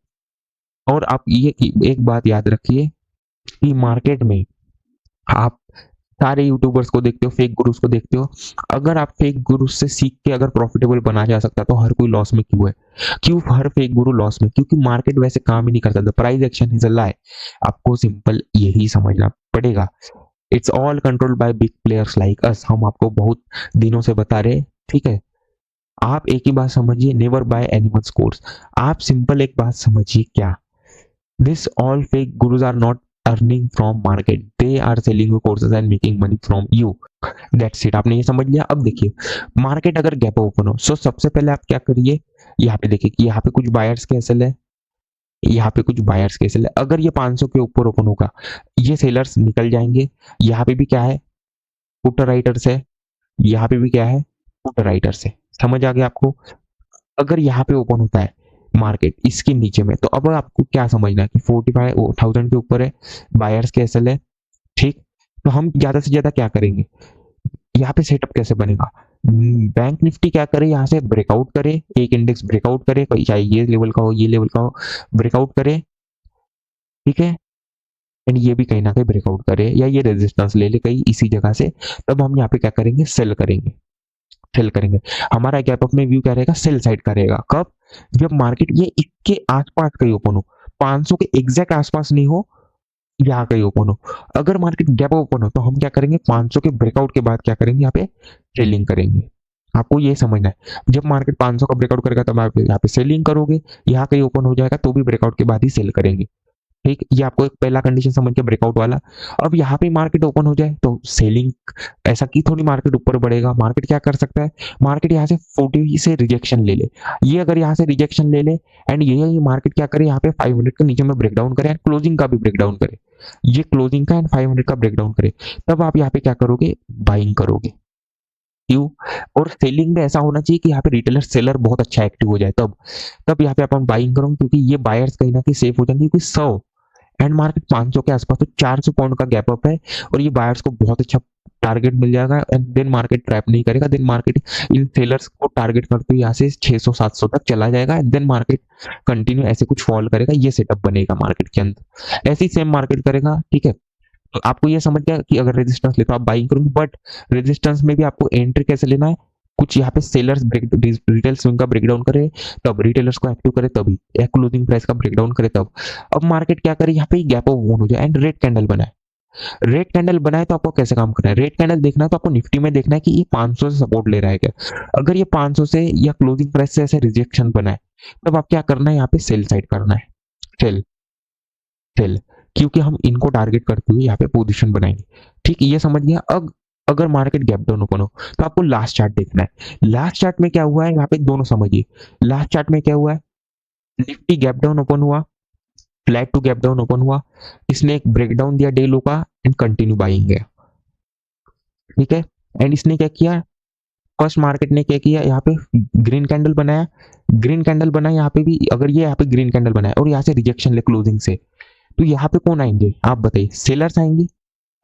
और आप ये एक बात याद रखिए कि मार्केट में आप सारे यूट्यूबर्स को देखते हो, फेक गुरुस को देखते हो, अगर आप फेक गुरु से सीख के अगर प्रॉफिटेबल बना जा सकता तो हर कोई लॉस में क्यों है, क्यों हर फेक गुरु लॉस में, क्योंकि मार्केट वैसे काम ही नहीं करता। The price action is a lie, आपको सिंपल यही समझना पड़ेगा। It's all controlled by big players like us, हम आपको बहुत दिनों से बता रहे। ठीक है, आप एक ही बात समझिए, नेवर बाय एनिमल्स कोर्स। आप सिंपल एक बात समझिए, क्या this all fake gurus are not earning from market, they are selling you courses and making money from you, that's it। आपने ये समझ लिया। अब देखिए मार्केट अगर गैप ओपन हो, सो सबसे पहले आप क्या करिए, यहाँ पे देखिए कि यहाँ पे कुछ बायर्स के एसएल है, यहाँ पे कुछ बायर्स के एसएल है। अगर ये 500 के ऊपर ओपन होगा, ये सेलर्स निकल जाएंगे। यहाँ पे भी क्या है, पुट राइटर्स है, यहाँ पे भी क्या है, पुट राइटर्स है। समझ आ गया आपको। अगर यहाँ पे ओपन होता है मार्केट इसके नीचे में, तो अब आपको क्या समझना है कि 45,000 के ऊपर है, बायर्स के एसएल है। ठीक, तो हम ज्यादा से ज्यादा क्या करेंगे, यहाँ पे सेटअप कैसे बनेगा, बैंक निफ्टी क्या करे, यहाँ से ब्रेकआउट करे, एक इंडेक्स ब्रेकआउट करे, चाहे ये लेवल का हो ये लेवल का हो, ब्रेकआउट करे। ठीक है, एंड ये भी कहीं ना कहीं ब्रेकआउट करे, या ये रेजिस्टेंस ले ले कहीं इसी जगह से, तब हम यहाँ पे क्या करेंगे, सेल करेंगे। सेल करेंगे, हमारा गैप अप में व्यू क्या रहेगा, सेल साइड का रहेगा। कब, जब मार्केट ये इसके आसपास कहीं ओपन हो, 500 के एग्जैक्ट आसपास नहीं हो, यहाँ कहीं ओपन हो। अगर मार्केट गैप ओपन हो तो हम क्या करेंगे, 500 के ब्रेकआउट के बाद क्या करेंगे, यहाँ पे ट्रेलिंग करेंगे। आपको ये समझना है, जब मार्केट 500 का ब्रेकआउट करेगा तब आप यहाँ पे सेलिंग करोगे, यहाँ कहीं ओपन हो जाएगा तो भी ब्रेकआउट के बाद ही सेल करेंगे। ठीक, ये आपको एक पहला कंडीशन समझ गया ब्रेकआउट वाला। अब यहाँ पे मार्केट ओपन हो जाए तो सेलिंग, ऐसा कि थोड़ी मार्केट ऊपर बढ़ेगा, मार्केट क्या कर सकता है, मार्केट यहाँ से 40 से रिजेक्शन ले ले। ये अगर यहाँ से रिजेक्शन ले ले एंड ये मार्केट क्या करे, यहाँ पे 500 के नीचे में ब्रेकडाउन करे एंड क्लोजिंग का भी ब्रेकडाउन करे, ये क्लोजिंग का एंड 500 का ब्रेकडाउन करे, तब आप यहाँ पे क्या करोगे, बाइंग करोगे। क्यों? और सेलिंग में ऐसा होना चाहिए कि यहाँ पे रिटेलर सेलर बहुत अच्छा एक्टिव हो जाए, तब यहाँ पे अपन बाइंग करोगे, क्योंकि ये बायर्स कहीं ना कहीं सेफ हो जाएंगे, क्योंकि 100 एंड मार्केट 500 के आसपास, तो 400 पॉइंट का गैप अप है और ये बायर्स को बहुत अच्छा टारगेट मिल जाएगा एंड देन मार्केट ट्रैप नहीं करेगा, देन मार्केट इन सेलर्स को टारगेट करते हुए यहाँ से 600-700 तक चला जाएगा एंड देन मार्केट कंटिन्यू ऐसे कुछ फॉल करेगा, ये सेटअप बनेगा मार्केट के अंदर, ऐसे ही सेम मार्केट करेगा। ठीक है, तो आपको ये समझ गया कि अगर रेजिस्टेंस ले तो आप बाइंग करोगे, बट रेजिस्टेंस में भी आपको एंट्री कैसे लेना है, कुछ यहाँ पे सेलर्स ब्रेक रिटेल स्विंग का ब्रेकडाउन करे तब, रिटेलर्स को एक्टिव करे तभी, या क्लोजिंग प्राइस का ब्रेकडाउन करे तब। अब मार्केट क्या करे, यहाँ पे गैप ऑफ ओन हो जाए एंड रेड कैंडल बनाए। रेड कैंडल बनाए तो आपको कैसे काम करना है, रेड कैंडल देखना है तो आपको निफ्टी में देखना है कि ये 500 से सपोर्ट ले रहा है क्या, अगर ये 500 से या क्लोजिंग प्राइस से ऐसे रिजेक्शन बनाए तब आप क्या करना है, यहाँ पे सेल साइड करना है, सेल सेल, क्योंकि हम इनको टारगेट करते हुए यहाँ पे पोजीशन बनाएंगे। ठीक, ये समझ गया। अब अगर मार्केट गैप डाउन ओपन हो तो आपको लास्ट चार्ट देखना है, लास्ट चार्ट में क्या हुआ है, यहाँ पे दोनों समझिए। लास्ट चार्ट में क्या हुआ है, निफ्टी गैप डाउन ओपन हुआ, flat to gap down open हुआ, इसने एक ब्रेकडाउन दिया डे लो का एंड कंटिन्यू बाइंग गया। ठीक है, एंड इसने क्या किया, फर्स्ट मार्केट ने क्या किया, यहाँ पे ग्रीन कैंडल बनाया, ग्रीन कैंडल बनाया यहाँ पे भी, अगर ये यहाँ पे ग्रीन कैंडल बनाया और यहाँ से रिजेक्शन ले क्लोजिंग से, तो यहाँ पे कौन आएंगे आप बताइए, सेलर्स आएंगे?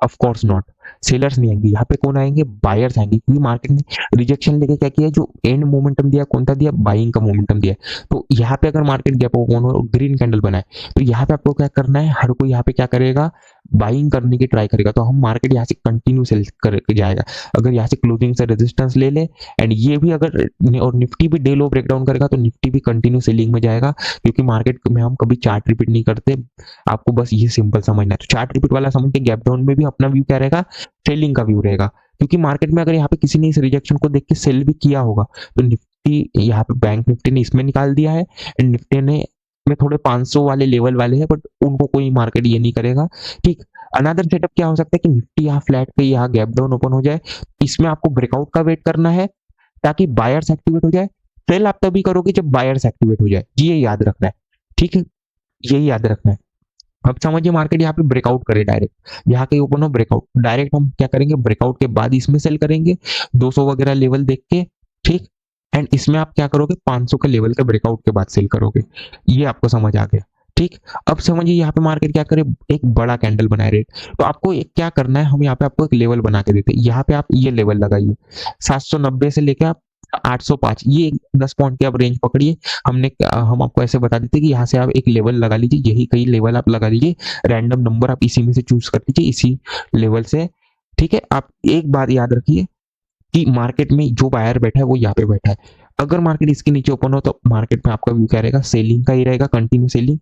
ऑफ कोर्स नॉट, सेलर्स नहीं आएंगे, यहाँ पे कौन आएंगे, बायर्स आएंगे, क्योंकि मार्केट ने रिजेक्शन लेके क्या किया, जो एंड मोमेंटम दिया कौन सा दिया, बाइंग का मोमेंटम दिया। तो यहाँ पे अगर मार्केट गैप ओपन हो और ग्रीन कैंडल बनाए तो यहाँ पे आपको क्या करना है, हर कोई यहाँ पे क्या करेगा, बाइंग करने की ट्राई करेगा, तो हम मार्केट यहाँ से कंटिन्यू सेल करके जाएगा। अगर यहाँ से क्लोजिंग से रेजिस्टेंस ले ले एंड ये भी अगर और निफ्टी भी डे लो ब्रेकडाउन करेगा तो निफ्टी भी कंटिन्यू सेलिंग में जाएगा, क्योंकि मार्केट में हम कभी चार्ट रिपीट नहीं करते, आपको बस ये सिंपल समझना है। तो चार्ट रिपीट वाला समझ के गैप डाउन में भी अपना व्यू क्या रहेगा, सेलिंग का व्यू रहेगा, क्योंकि मार्केट में अगर यहाँ पे किसी ने इस रिजेक्शन को देख के सेल भी किया होगा तो निफ्टी, यहाँ पे बैंक निफ्टी ने इसमें निकाल दिया है एंड निफ्टी ने में थोड़े 500 वाले लेवल वाले हैं, बट उनको कोई मार्केट ये नहीं करेगा। ठीक, अनदर सेटअप क्या हो सकता है कि निफ्टी यहाँ फ्लैट पे यहाँ गैप डाउन ओपन हो जाए, इसमें आपको ब्रेकआउट का वेट करना है ताकि बायर्स एक्टिवेट हो जाए, सेल आप तभी करोगे जब बायर्स एक्टिवेट हो जाए, ये याद रखना है। ठीक है, यही याद रखना है। अब समझिए मार्केट यहाँ पे ब्रेकआउट करे डायरेक्ट, यहाँ के ओपन हो ब्रेकआउट, डायरेक्ट हम क्या करेंगे, ब्रेकआउट के बाद इसमें सेल करेंगे 200 वगैरह लेवल देख के। ठीक, एंड इसमें आप क्या करोगे, 500 के लेवल के ब्रेकआउट के बाद सेल करोगे, ये आपको समझ आ गया। ठीक, अब समझिए यहाँ पे मार्केट क्या करे, एक बड़ा कैंडल बनाए रेड, तो आपको एक क्या करना है, हम यहाँ पे आपको एक लेवल बना के देते हैं, यहाँ पे आप ये लेवल लगाइए 790 से लेके आप 805, ये 10 पॉइंट के आप रेंज पकड़िए। हम आपको ऐसे बता देते कि यहाँ से आप एक लेवल लगा लीजिए, यही कई लेवल आप लगा लीजिए, रैंडम नंबर आप इसी में से चूज कर लीजिए, इसी लेवल से। ठीक है, आप एक बात याद रखिए कि मार्केट में जो बायर बैठा है वो यहाँ पे बैठा है, अगर मार्केट इसके नीचे ओपन हो तो मार्केट में आपका व्यू क्या रहेगा, सेलिंग का ही रहेगा, कंटिन्यू सेलिंग।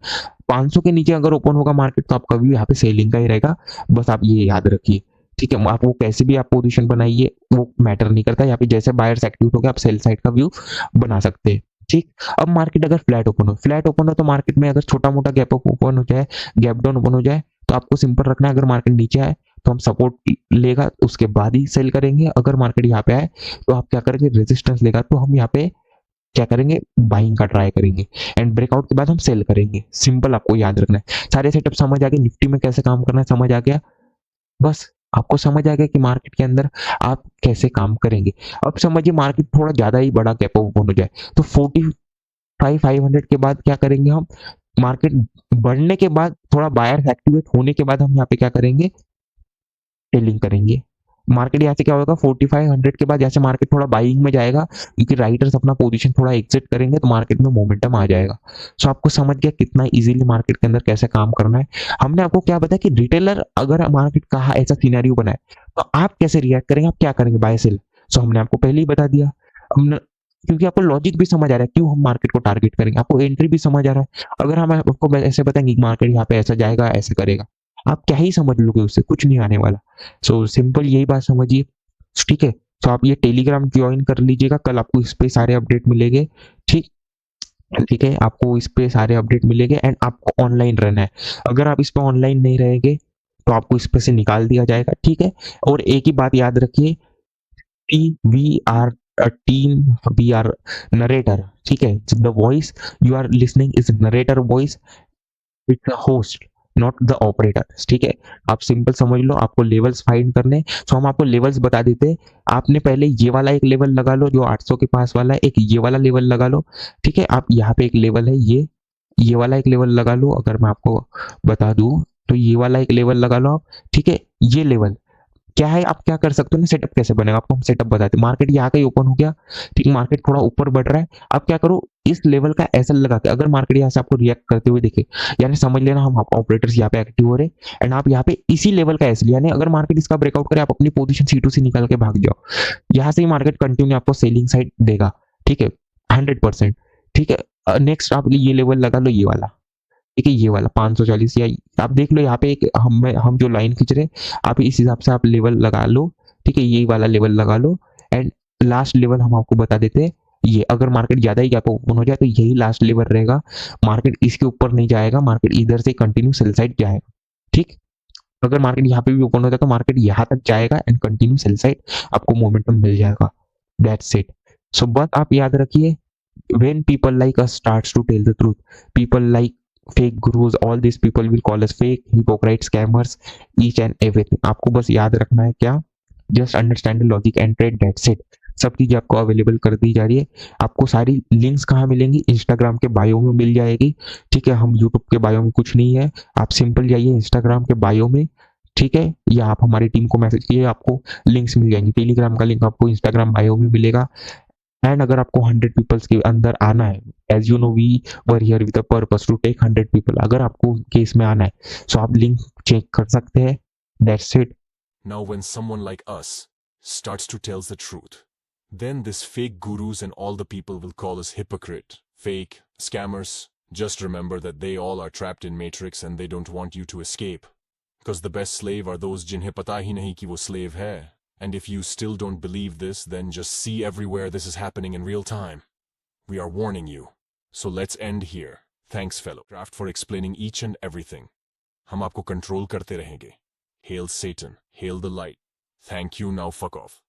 500 के नीचे अगर ओपन होगा मार्केट तो आपका व्यू यहाँ पे सेलिंग का ही रहेगा, बस आप ये याद रखिए। ठीक है, आप वो कैसे भी आप पोजीशन बनाइए वो मैटर नहीं करता, यहाँ पे जैसे बायर्स एक्टिव हो गए आप सेल साइड का व्यू बना सकते हैं। ठीक, अब मार्केट अगर फ्लैट ओपन हो तो मार्केट में अगर छोटा मोटा गैप ओपन हो जाए, गैप डाउन ओपन हो जाए, तो आपको सिंपल रखना है, अगर मार्केट नीचे आए तो हम सपोर्ट लेगा उसके बाद ही सेल करेंगे, अगर मार्केट यहाँ पे आए तो आप क्या करेंगे, रेजिस्टेंस लेगा तो हम यहाँ पे क्या करेंगे, बाइंग का ट्राई करेंगे एंड ब्रेकआउट के बाद हम सेल करेंगे। सिंपल आपको याद रखना है। सारे सेटअप समझ आ गए, निफ्टी में कैसे काम करना है समझ आ गया, बस आपको समझ आ गया कि मार्केट के अंदर आप कैसे काम करेंगे। अब समझिए मार्केट थोड़ा ज्यादा ही बड़ा गैप ओपन हो जाए तो 45,500 के बाद क्या करेंगे हम, मार्केट बढ़ने के बाद थोड़ा बायर्स एक्टिवेट होने के बाद हम यहाँ पे क्या करेंगे, सेलिंग करेंगे। मार्केट यहाँ से क्या होगा, 4500 के बाद जैसे मार्केट थोड़ा बाइंग में जाएगा, क्योंकि राइटर्स अपना पोजीशन थोड़ा एग्जिट करेंगे तो मार्केट में मोमेंटम आ जाएगा। सो आपको समझ गया कितना इजीली मार्केट के अंदर कैसे काम करना है। हमने आपको क्या बताया कि रिटेलर अगर मार्केट का ऐसा सिनेरियो बनाए तो आप कैसे रिएक्ट करेंगे, आप क्या करेंगे, बाय सेल। सो हमने आपको पहले ही बता दिया, हमने, क्योंकि आपको लॉजिक भी समझ आ रहा है क्यों हम मार्केट को टारगेट करेंगे, आपको एंट्री भी समझ आ रहा है। अगर हम आपको ऐसे बताएंगे कि मार्केट यहाँ पे ऐसा जाएगा ऐसे करेगा, आप क्या ही समझ लोगे, उससे कुछ नहीं आने वाला। सो सिंपल यही बात समझिए। ठीक है, तो आप ये टेलीग्राम ज्वाइन कर लीजिएगा, कल आपको इस पे सारे अपडेट मिलेंगे। ठीक, ठीक है, आपको इस पे सारे अपडेट मिलेंगे एंड आपको ऑनलाइन रहना है। अगर आप इस पे ऑनलाइन नहीं रहेंगे तो आपको इस पे से निकाल दिया जाएगा, ठीक है। और एक ही बात याद रखिए कि we are a team, we are narrator, ठीक है। The voice you are listening is narrator voice, it's a host not the operator, ठीक है। आप सिंपल समझ लो, आपको लेवल्स फाइंड करने, तो हम आपको लेवल्स बता देते हैं। आपने पहले ये वाला एक लेवल लगा लो जो 800 के पास वाला है, एक ये वाला लेवल लगा लो, ठीक है। आप यहाँ पे एक लेवल है, ये वाला एक लेवल लगा लो। अगर मैं आपको बता दूं तो ये वाला एक लेवल लगा लो आप, ठीक है। ये लेवल क्या है, आप क्या कर सकते हो ना, सेटअप कैसे बनेगा आपको हम सेटअप बताते हैं। मार्केट यहाँ का ही ओपन हो गया, ठीक, मार्केट थोड़ा ऊपर बढ़ रहा है। आप क्या करो, इस लेवल का एसएल लगा के, अगर मार्केट यहाँ से आपको रिएक्ट करते हुए दिखे, यानी समझ लेना हम ऑपरेटर्स यहाँ पे एक्टिव हो रहे हैं एंड आप यहाँ पे इसी लेवल का एसएल, यानी अगर मार्केट इसका ब्रेकआउट करे आप अपनी पोजीशन C2 से निकाल के भाग जाओ। यहाँ से ही मार्केट कंटिन्यू आपको सेलिंग साइड देगा, ठीक है, 100%, ठीक है। नेक्स्ट आप ये लेवल लगा लो, ये वाला, ठीक है, ये वाला 540, या आप देख लो यहाँ पे एक हम जो लाइन खींच रहे हैं, आप इस हिसाब से आप लेवल लगा लो, ठीक है। यही वाला लेवल लगा लो एंड लास्ट लेवल हम आपको बता देते हैं, ये अगर मार्केट ज्यादा ही गैप ओपन हो जाए तो यही लास्ट लेवल रहेगा। मार्केट इसके ऊपर नहीं जाएगा, मार्केट इधर से कंटिन्यू सेल साइड जाएगा, ठीक। अगर मार्केट यहाँ पे भी ओपन होता है तो मार्केट यहाँ तक जाएगा एंड कंटिन्यू सेल साइड आपको मोमेंटम मिल जाएगा। That's it. सो बस आप याद रखिए, when people like us starts to tell the truth, people like fake gurus, all these people will call us fake, hypocrite, scammers, each and everything। आपको बस याद रखना है क्या, just understand the logic and trade, that's it. सब चीजें आपको available कर दी जा रही है। आपको सारी लिंक्स कहाँ मिलेंगी, इंस्टाग्राम के बायो में मिल जाएगी, ठीक है। हम यूट्यूब के बायो में कुछ नहीं है, आप सिंपल जाइए इंस्टाग्राम के बायो में, ठीक है, या आप हमारी टीम को मैसेज किए, आपको लिंक्स मिल जाएंगी। टेलीग्राम का लिंक आपको इंस्टाग्राम बायो में मिलेगा। एंड अगर आपको 100 पीपल्स के अंदर आना है, as you know we were here with a purpose to take 100 people, अगर आपको केस में आना है सो आप लिंक चेक कर सकते हैं। That's it. Now, when someone like us starts to tell the truth, then this fake gurus and all the people will call us hypocrite, fake, scammers. Just remember that they all are trapped in Matrix and they don't want you to escape. Because the best slave are those जिन्हें पता ही नहीं कि वो slave है. And if you still don't believe this, then just see everywhere this is happening in real time. We are warning you. So let's end here. Thanks fellow craft for explaining each and everything. हम आपको control करते रहेंगे. Hail Satan, hail the light. Thank you, now fuck off.